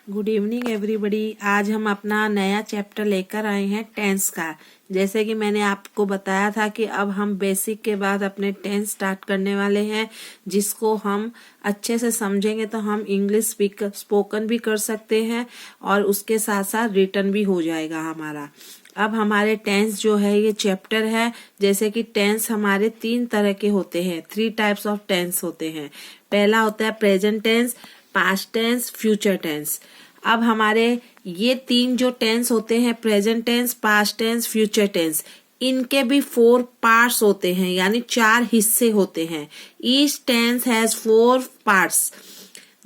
Good evening everybody. आज हम अपना नया चैप्टर लेकर आए हैं टेंस का। जैसे कि मैंने आपको बताया था कि अब हम बेसिक के बाद अपने टेंस स्टार्ट करने वाले हैं, जिसको हम अच्छे से समझेंगे तो हम इंग्लिश स्पोकन भी कर सकते हैं और उसके साथ साथ रिटन भी हो जाएगा हमारा। अब हमारे टेंस जो है ये चैप्टर है। जैसे कि टेंस हमारे 3 तरह के होते हैं, 3 टाइप्स ऑफ टेंस होते हैं। पहला होता है present tense, past tense, future tense. अब हमारे ये 3 जो टेंस होते हैं, present tense, past tense, future tense, इनके भी 4 पार्ट्स होते हैं, यानी 4 हिस्से होते हैं। Each tense has 4 parts.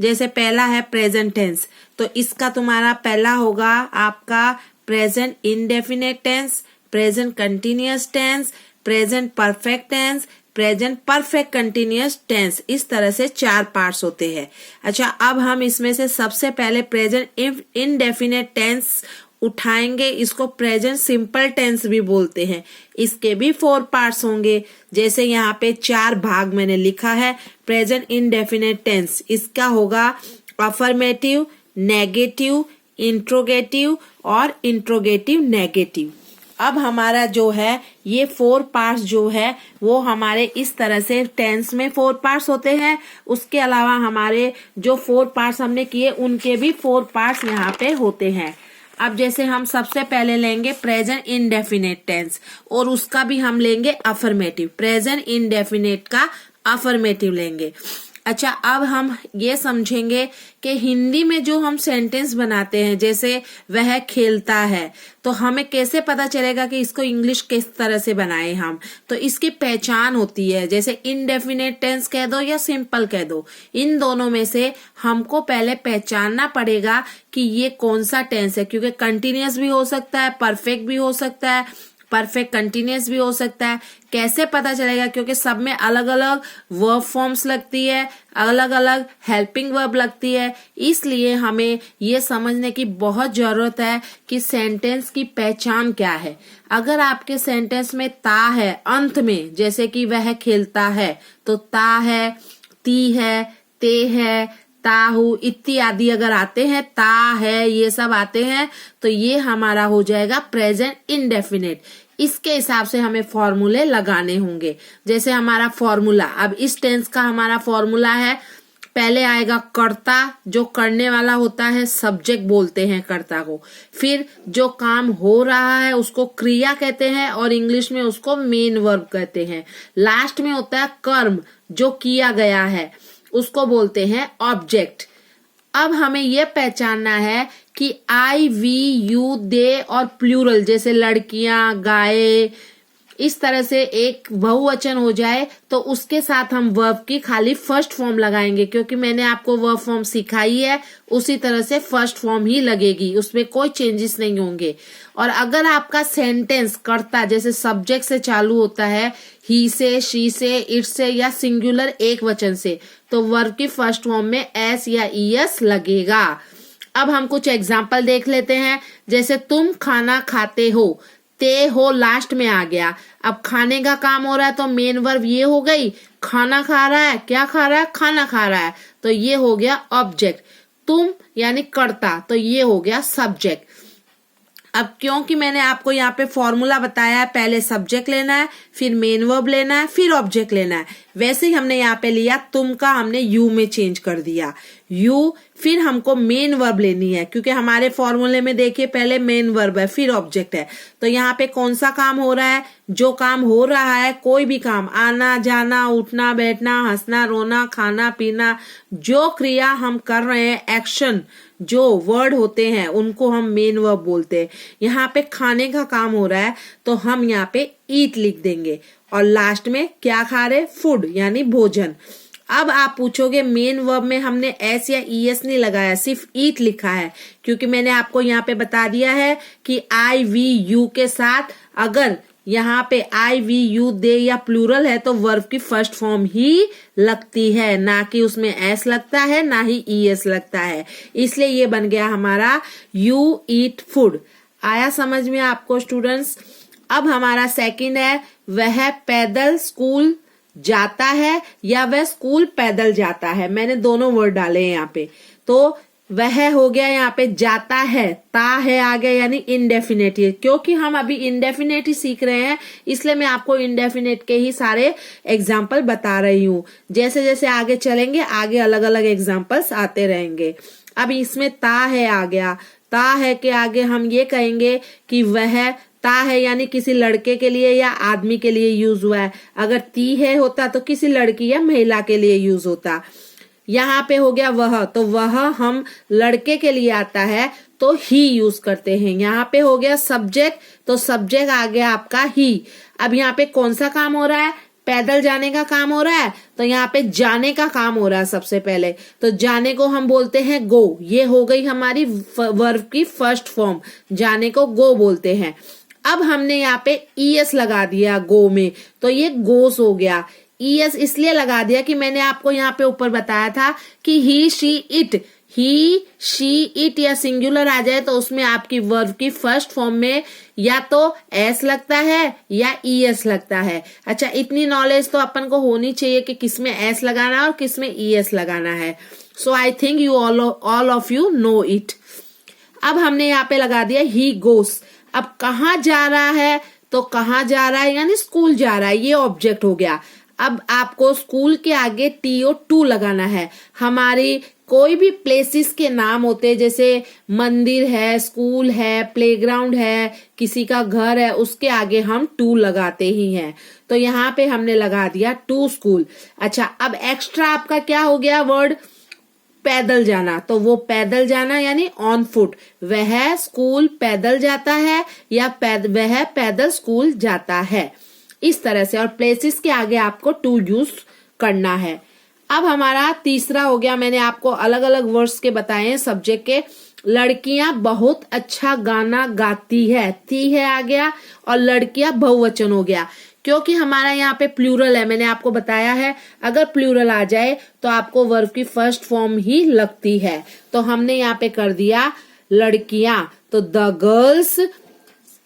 जैसे पहला है प्रेजेंट टेंस, तो इसका तुम्हारा पहला होगा आपका present indefinite tense, present continuous tense, present perfect tense, present perfect continuous tense. इस तरह से 4 पार्ट्स होते हैं। अच्छा, अब हम इसमें से सबसे पहले प्रेजेंट इनडेफिनिट टेंस उठाएंगे। इसको प्रेजेंट सिंपल टेंस भी बोलते हैं। इसके भी 4 पार्ट्स होंगे। जैसे यहाँ पे 4 भाग मैंने लिखा है। प्रेजेंट इनडेफिनिट टेंस, इसका होगा अफर्मेटिव, नेगेटिव, इंट्रोगेटिव और इंट्रोगेटिव नेगेटिव। अब हमारा जो है ये 4 पार्ट्स जो है वो हमारे इस तरह से टेंस में 4 पार्ट्स होते हैं। उसके अलावा हमारे जो 4 पार्ट्स हमने किए उनके भी 4 पार्ट्स यहाँ पे होते हैं। अब जैसे हम सबसे पहले लेंगे प्रेजेंट इंडेफिनिट टेंस और उसका भी हम लेंगे अफर्मेटिव। प्रेजेंट इंडेफिनिट का अफर्मेटिव लेंगे। अच्छा, अब हम ये समझेंगे कि हिंदी में जो हम सेंटेंस बनाते हैं, जैसे वह खेलता है, तो हमें कैसे पता चलेगा कि इसको इंग्लिश किस तरह से बनाए हम। तो इसकी पहचान होती है, जैसे इनडेफिनेट टेंस कह दो या सिंपल कह दो, इन दोनों में से हमको पहले पहचानना पड़ेगा कि ये कौन सा टेंस है, क्योंकि कंटिन्यूअस भी हो सकता है, परफेक्ट भी हो सकता है, परफेक्ट कंटिन्यूअस भी हो सकता है। कैसे पता चलेगा? क्योंकि सब में अलग अलग वर्ब फॉर्म्स लगती है, अलग अलग हेल्पिंग वर्ब लगती है। इसलिए हमें ये समझने की बहुत जरूरत है कि सेंटेंस की पहचान क्या है। अगर आपके सेंटेंस में ता है अंत में, जैसे कि वह खेलता है, तो ता है, ती है, ते है, ताहू इत्यादि अगर आते हैं, ता है, ये सब आते हैं, तो ये हमारा हो जाएगा प्रेजेंट इंडेफिनिट। इसके हिसाब से हमें फॉर्मूले लगाने होंगे। जैसे हमारा फॉर्मूला, अब इस टेंस का हमारा फॉर्मूला है, पहले आएगा कर्ता, जो करने वाला होता है, सब्जेक्ट बोलते हैं कर्ता को। फिर जो काम हो रहा है उसको क्रिया कहते हैं और इंग्लिश में उसको मेन वर्ब कहते हैं। लास्ट में होता है कर्म, जो किया गया है, उसको बोलते हैं ऑब्जेक्ट। अब हमें यह पहचानना है कि आई, वी, यू, दे और प्लूरल, जैसे लड़कियां, गाय, इस तरह से एक बहुवचन हो जाए तो उसके साथ हम वर्ब की खाली फर्स्ट फॉर्म लगाएंगे, क्योंकि मैंने आपको वर्ब फॉर्म सिखाई है, उसी तरह से फर्स्ट फॉर्म ही लगेगी, उसमें कोई चेंजेस नहीं होंगे। और अगर आपका सेंटेंस कर्ता जैसे सब्जेक्ट से चालू होता है, ही से, शी से, इट से या सिंगुलर एक वचन से, तो वर्ब की फर्स्ट फॉर्म में एस या ईएस लगेगा। अब हम कुछ एग्जाम्पल देख लेते हैं। जैसे तुम खाना खाते हो, ते हो लास्ट में आ गया। अब खाने का काम हो रहा है तो मेन वर्ब ये हो गई, खाना खा रहा है, क्या खा रहा है, खाना खा रहा है, तो ये हो गया ऑब्जेक्ट। तुम यानी कर्ता, तो ये हो गया सब्जेक्ट। अब क्योंकि मैंने आपको यहाँ पे फॉर्मूला बताया है, पहले सब्जेक्ट लेना है, फिर मेन वर्ब लेना है, फिर ऑब्जेक्ट लेना है, वैसे ही हमने यहाँ पे लिया, तुम का हमने यू में चेंज कर दिया, यू, फिर हमको मेन वर्ब लेनी है, क्योंकि हमारे फॉर्मूले में देखिए पहले मेन वर्ब है, फिर ऑब्जेक्ट है। तो यहाँ पे कौन सा काम हो रहा है? जो काम हो रहा है, कोई भी काम, आना जाना, उठना बैठना, हंसना रोना, खाना पीना, जो क्रिया हम कर रहे हैं, एक्शन जो वर्ड होते हैं, उनको हम मेन वर्ब बोलते हैं। यहाँ पे खाने का काम हो रहा है तो हम यहाँ पे ईट लिख देंगे और लास्ट में क्या खा रहे? फूड यानी भोजन। अब आप पूछोगे मेन वर्ब में हमने एस या ईएस नहीं लगाया, सिर्फ ईट लिखा है, क्योंकि मैंने आपको यहाँ पे बता दिया है कि आई, वी, यू के साथ अगर यहाँ पे आई, वी, यू, दे या प्लूरल है तो वर्ब की फर्स्ट फॉर्म ही लगती है, ना कि उसमें एस लगता है, ना ही ईएस लगता है। इसलिए ये बन गया हमारा यू ईट फूड। आया समझ में आपको स्टूडेंट्स? अब हमारा सेकंड है, वह पैदल स्कूल जाता है या वह स्कूल पैदल जाता है। मैंने दोनों वर्ड डाले हैं यहाँ पे। तो वह हो गया यहाँ पे जाता है, ता है आ गया यानी इंडेफिनेट। क्योंकि हम अभी इंडेफिनेट ही सीख रहे हैं इसलिए मैं आपको इंडेफिनेट के ही सारे एग्जाम्पल बता रही हूँ। जैसे जैसे आगे चलेंगे आगे अलग अलग एग्जाम्पल्स आते रहेंगे। अब इसमें ता है आ गया, ता है के आगे हम ये कहेंगे कि वह, ता है यानी किसी लड़के के लिए या आदमी के लिए यूज हुआ है। अगर ती है होता तो किसी लड़की या महिला के लिए यूज होता। यहाँ पे हो गया वह, तो वह हम लड़के के लिए आता है तो ही यूज करते हैं। यहाँ पे हो गया सब्जेक्ट, तो सब्जेक्ट आ गया आपका ही। अब यहाँ पे कौन सा काम हो रहा है, पैदल जाने का काम हो रहा है, तो यहाँ पे जाने का काम हो रहा है सबसे पहले। तो जाने को हम बोलते हैं गो, ये हो गई हमारी वर्ब की फर्स्ट फॉर्म, जाने को गो बोलते हैं। अब हमने यहाँ पे ईएस लगा दिया गो में, तो ये गोस हो गया। ईएस इसलिए लगा दिया कि मैंने आपको यहाँ पे ऊपर बताया था कि he she it, he she it या सिंगुलर आ जाए तो उसमें आपकी वर्ब की फर्स्ट फॉर्म में या तो एस लगता है या ईएस लगता है। अच्छा, इतनी नॉलेज तो अपन को होनी चाहिए कि किसमें एस लगाना है और किसमें ईएस लगाना है। So I think you all of you know it. अब हमने यहाँ पे लगा दिया ही गोस। अब कहाँ जा रहा है, तो कहाँ जा रहा है यानी स्कूल जा रहा है, ये ऑब्जेक्ट हो गया। अब आपको स्कूल के आगे टीओ टू लगाना है। हमारी कोई भी प्लेसेस के नाम होते हैं, जैसे मंदिर है, स्कूल है, प्लेग्राउंड है, किसी का घर है, उसके आगे हम टू लगाते ही हैं। तो यहाँ पे हमने लगा दिया टू स्कूल। अच्छा, अब एक्स्ट्रा आपका क्या हो गया वर्ड, पैदल जाना। तो वो पैदल जाना यानी ऑन फुट, वह स्कूल पैदल जाता है या वह पैदल स्कूल जाता है, इस तरह से। और प्लेसेस के आगे आपको टू यूज करना है। अब हमारा तीसरा हो गया, मैंने आपको अलग अलग वर्ड्स के बताए हैं सब्जेक्ट के। लड़कियां बहुत अच्छा गाना गाती है, ती है आ गया, और लड़कियां बहुवचन हो गया क्योंकि हमारा यहाँ पे प्लूरल है। मैंने आपको बताया है अगर प्लूरल आ जाए तो आपको वर्ब की फर्स्ट फॉर्म ही लगती है। तो हमने यहाँ पे कर दिया लड़कियां, तो द गर्ल्स।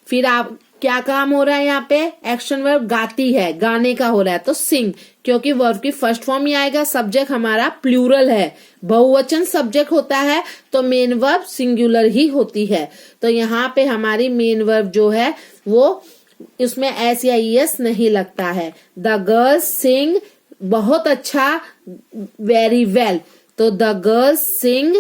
फिर आप क्या काम हो रहा है यहाँ पे, एक्शन वर्ब गाती है, गाने का हो रहा है तो सिंग, क्योंकि वर्ब की फर्स्ट फॉर्म ही आएगा। सब्जेक्ट हमारा प्लूरल है, बहुवचन सब्जेक्ट होता है तो मेन वर्ब सिंगुलर ही होती है। तो यहाँ पे हमारी मेन वर्ब जो है वो इसमें एस या ईएस नहीं लगता है। द गर्ल्स सिंग, बहुत अच्छा, वेरी वेल। तो the girls Singh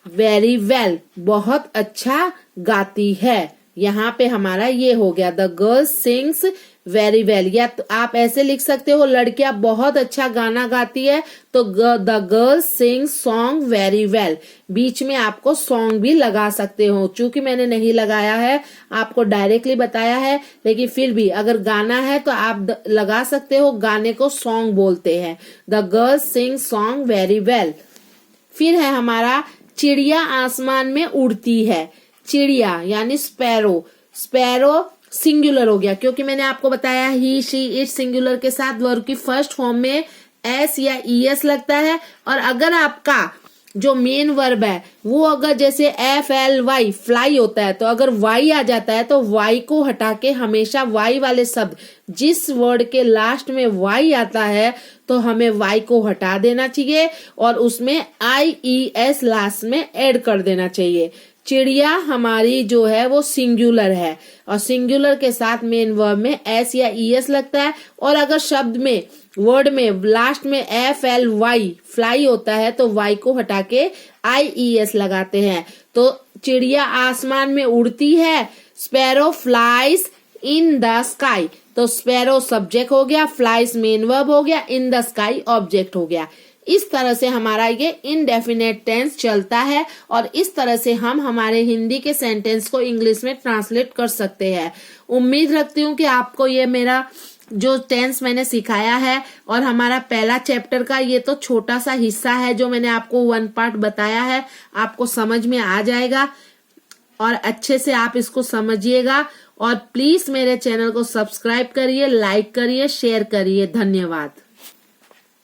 very well, बहुत अच्छा गाती है। यहाँ पे हमारा ये हो गया the girls sings very well. या तो आप ऐसे लिख सकते हो लड़कियां बहुत अच्छा गाना गाती है तो the girls sing song very well. बीच में आपको सॉन्ग भी लगा सकते हो, चूंकि मैंने नहीं लगाया है, आपको डायरेक्टली बताया है, लेकिन फिर भी अगर गाना है तो आप लगा सकते हो, गाने को सॉन्ग बोलते हैं। The girls sing song very well. फिर है हमारा चिड़िया आसमान में उड़ती है। चिड़िया यानी स्पैरो, स्पैरो सिंगुलर हो गया क्योंकि मैंने आपको बताया ही शी इट सिंगुलर के साथ वर्ब की फर्स्ट फॉर्म में एस या ईएस लगता है। और अगर आपका जो मेन वर्ब है वो अगर जैसे FLY फ्लाई होता है तो अगर वाई आ जाता है तो वाई को हटा के हमेशा वाई वाले शब्द, जिस वर्ड के लास्ट में वाई आता है तो हमें वाई को हटा देना चाहिए और उसमें IES लास्ट में ऐड कर देना चाहिए। चिड़िया हमारी जो है वो सिंगुलर है और सिंगुलर के साथ मेन वर्ब में एस या ईएस लगता है। और अगर शब्द में वर्ड में लास्ट में FLY फ्लाई होता है तो वाई को हटा के IES लगाते हैं। तो चिड़िया आसमान में उड़ती है, sparrow flies in the sky. तो स्पैरो सब्जेक्ट हो गया, फ्लाइज मेन वर्ब हो गया, इन द स्काई ऑब्जेक्ट हो गया। इस तरह से हमारा ये इनडेफिनेट टेंस चलता है और इस तरह से हम हमारे हिंदी के सेंटेंस को इंग्लिश में ट्रांसलेट कर सकते हैं। उम्मीद रखती हूँ कि आपको ये मेरा जो टेंस मैंने सिखाया है और हमारा पहला चैप्टर का ये तो छोटा सा हिस्सा है जो मैंने आपको 1 पार्ट बताया है, आपको समझ में आ जाएगा और अच्छे से आप इसको समझिएगा। और प्लीज मेरे चैनल को सब्सक्राइब करिए, लाइक करिए, शेयर करिए। धन्यवाद।